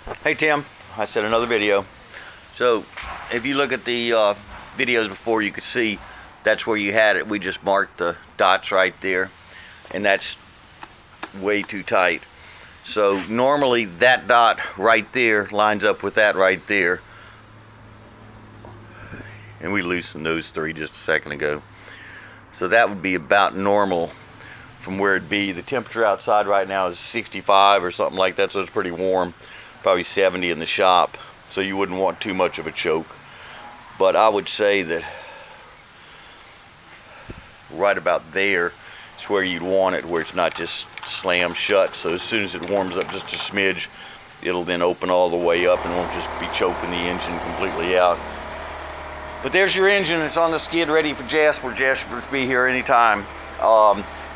Hey Tim, I said another video. So if you look at the videos before, you could see that's where you had it. We just marked the dots right there, and that's way too tight. So normally that dot right there lines up with that right there, and we loosened those three just a second ago. So that would be about normal from where it'd be. The temperature outside right now is 65 or something like that, so it's pretty warm. Probably 70 in the shop, so you wouldn't want too much of a choke. But I would say that right about there is where you'd want it, where it's not just slammed shut. So as soon as it warms up just a smidge, it'll then open all the way up and won't just be choking the engine completely out. But there's your engine. It's on the skid ready for Jasper. Jasper will be here anytime.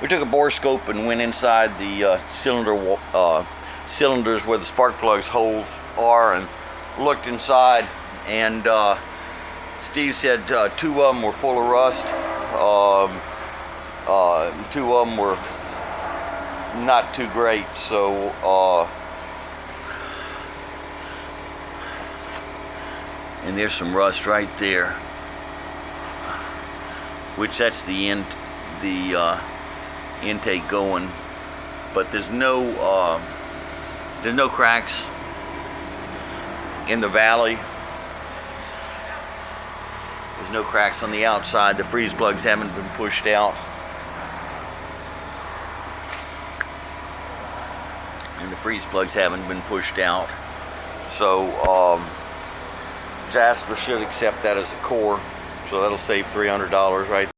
We took a bore scope and went inside the cylinders where the spark plugs holes are and looked inside, and Steve said two of them were full of rust. Two of them were not too great, so and there's some rust right there, which that's the intake going, but there's no cracks in the valley. There's no cracks on the outside. The freeze plugs haven't been pushed out, and the freeze plugs haven't been pushed out. So Jasper should accept that as a core, so that'll save $300 right there.